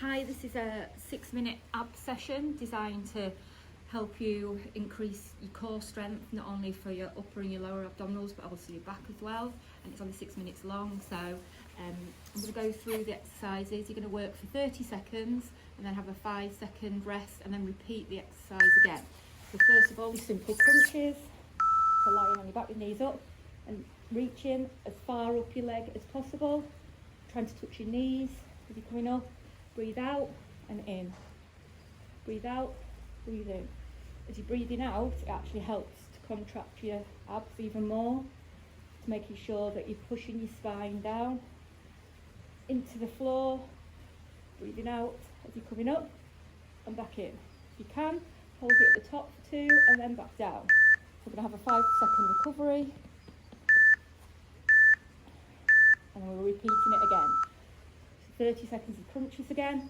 Hi, this is a 6-minute ab session designed to help you increase your core strength, not only for your upper and your lower abdominals, but also your back as well. And it's only 6 minutes long, so I'm going to go through the exercises. You're going to work for 30 seconds and then have a 5-second rest and then repeat the exercise again. So first of all, these simple crunches. So lying on your back with knees up and reaching as far up your leg as possible. Trying to touch your knees as you're coming up. Breathe out and in. Breathe out, breathe in. As you're breathing out, it actually helps to contract your abs even more, to making sure that you're pushing your spine down into the floor. Breathing out as you're coming up and back in. If you can, hold it at the top for 2 and then back down. So we're going to have a 5-second recovery. And then we're repeating it again. 30 seconds of crunches again.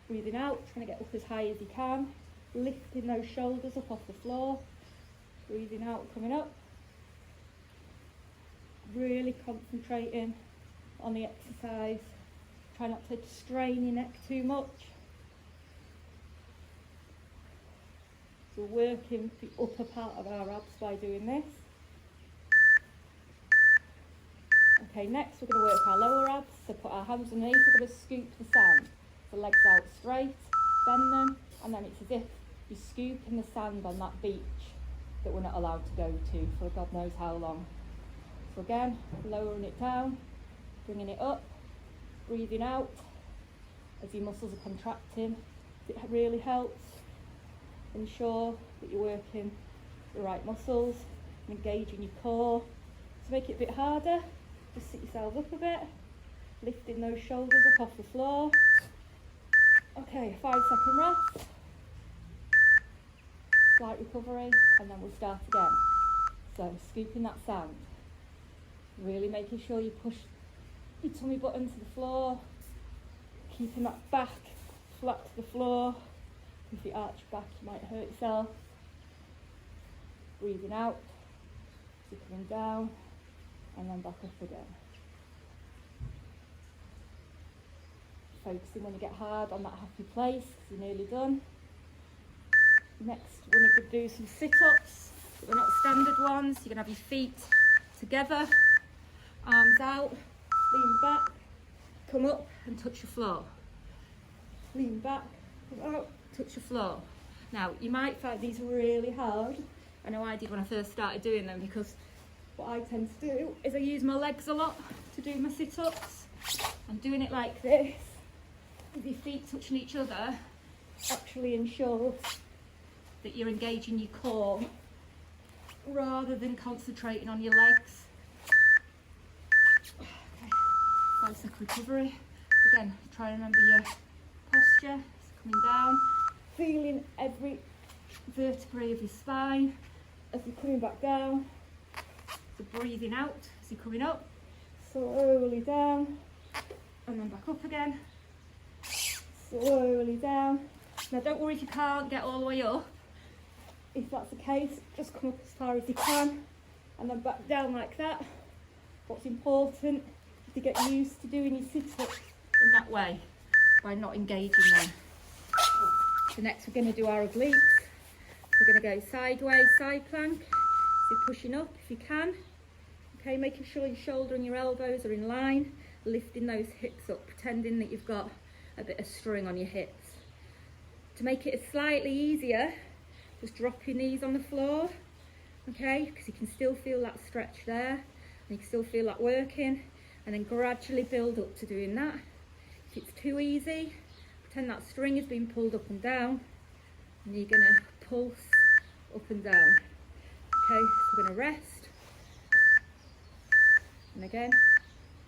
Breathing out, trying to get up as high as you can. Lifting those shoulders up off the floor. Breathing out, coming up. Really concentrating on the exercise. Try not to strain your neck too much. So we're working the upper part of our abs by doing this. Okay, next we're going to work our lower abs. So put our hands underneath, we're going to scoop the sand. So legs out straight, bend them, and then it's as if you're scooping the sand on that beach that we're not allowed to go to for God knows how long. So again, lowering it down, bringing it up, breathing out as your muscles are contracting. It really helps ensure that you're working the right muscles and engaging your core. To make it a bit harder, just sit yourself up a bit, lifting those shoulders up off the floor. Okay, 5-second rest, slight recovery, and then we'll start again. So scooping that sand, really making sure you push your tummy button to the floor, keeping that back flat to the floor. If you arch back, you might hurt yourself. Breathing out, so coming down, and then back up again. Focusing when you get hard on that happy place, because you're nearly done. Next, we're going to do some sit-ups. They're not standard ones. You're going to have your feet together, arms out, lean back, come up and touch the floor. Lean back, come out, touch the floor. Now, you might find these really hard. I know I did when I first started doing them, because what I tend to do is I use my legs a lot to do my sit-ups. I'm doing it like this, with your feet touching each other, actually ensures that you're engaging your core rather than concentrating on your legs. Okay, 5-second recovery. Again, try and remember your posture. It's coming down, feeling every vertebrae of your spine as you're coming back down. So breathing out as you're coming up, slowly down, and then back up again, slowly down. Now don't worry if you can't get all the way up. If that's the case, just come up as far as you can, and then back down like that. What's important is to get used to doing your sit-ups in that way, by not engaging them. So next we're going to do our obliques. We're going to go sideways, side plank. So you're pushing up if you can. Okay, making sure your shoulder and your elbows are in line, lifting those hips up, pretending that you've got a bit of string on your hips. To make it slightly easier, just drop your knees on the floor, okay, because you can still feel that stretch there, and you can still feel that working, and then gradually build up to doing that. If it's too easy, pretend that string is being pulled up and down, and you're going to pulse up and down. Okay, so we're going to rest. And again,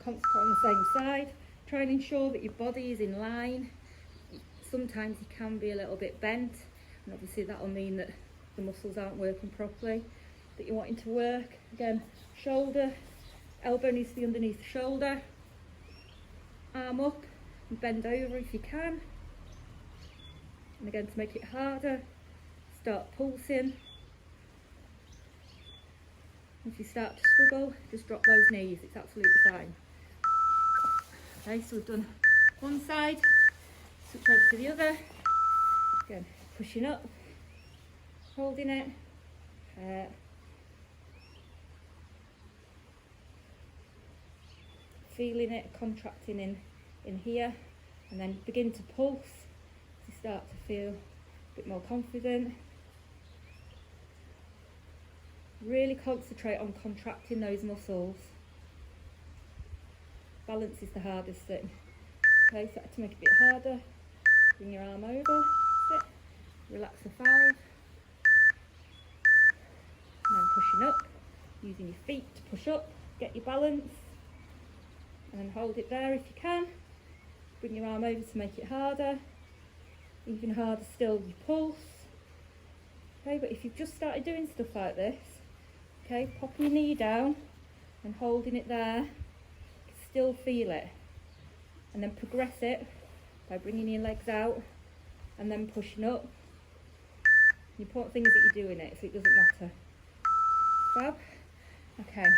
concentrate on the same side. Try and ensure that your body is in line. Sometimes you can be a little bit bent, and obviously that will mean that the muscles aren't working properly that you're wanting to work. Again, shoulder, elbow needs to be underneath the shoulder, arm up and bend over if you can. And again, to make it harder, start pulsing. If you start to struggle, just drop those knees, it's absolutely fine. Okay, so we've done one side, Switch over to the other. Again, pushing up, holding it. Feeling it contracting in here, and then begin to pulse to start to feel a bit more confident. Really concentrate on contracting those muscles. Balance is the hardest thing. Okay, so to make it a bit harder, bring your arm over, that's it. Relax the 5. And then pushing up, using your feet to push up, get your balance. And then hold it there if you can. Bring your arm over to make it harder. Even harder still, you pulse. Okay, but if you've just started doing stuff like this, okay, popping your knee down and holding it there, you can still feel it. And then progress it by bringing your legs out and then pushing up. The important thing is that you're doing it, so it doesn't matter. Fab. Okay,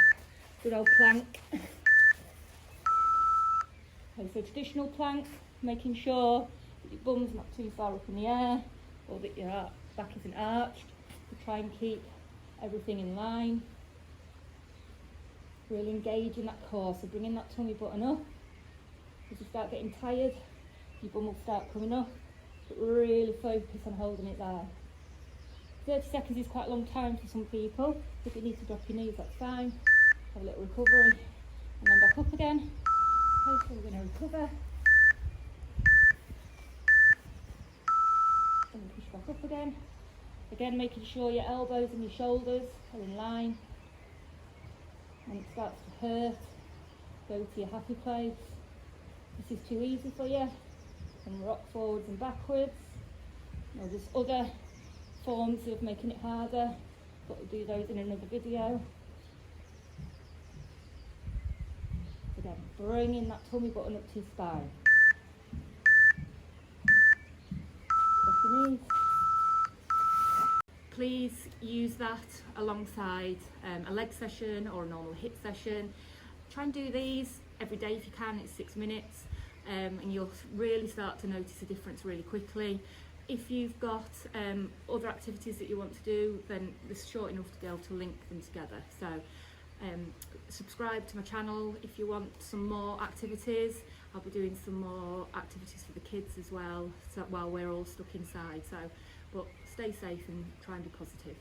good old plank. Okay, so traditional plank, making sure that your bum's not too far up in the air, or that your back isn't arched. To try and keep everything in line. Really engage in that core, so bringing that tummy button up. As you start getting tired, your bum will start coming up, but really focus on holding it there. 30 seconds is quite a long time for some people. If you need to drop your knees, that's fine. Have a little recovery, and then back up again. Okay, so we're going to recover. And push back up again. Again, making sure your elbows and your shoulders are in line. When it starts to hurt, go to your happy place. This is too easy for you, and rock forwards and backwards. Now there's other forms of making it harder, but we'll do those in another video. Again, bringing that tummy button up to your spine. Drop your knees. Please use that alongside a leg session or a normal HIIT session. Try and do these every day if you can. It's 6 minutes, and you'll really start to notice a difference really quickly. If you've got other activities that you want to do, then this is short enough to be able to link them together. So subscribe to my channel if you want some more activities. I'll be doing some more activities for the kids as well, so while we're all stuck inside. But stay safe and try and be positive.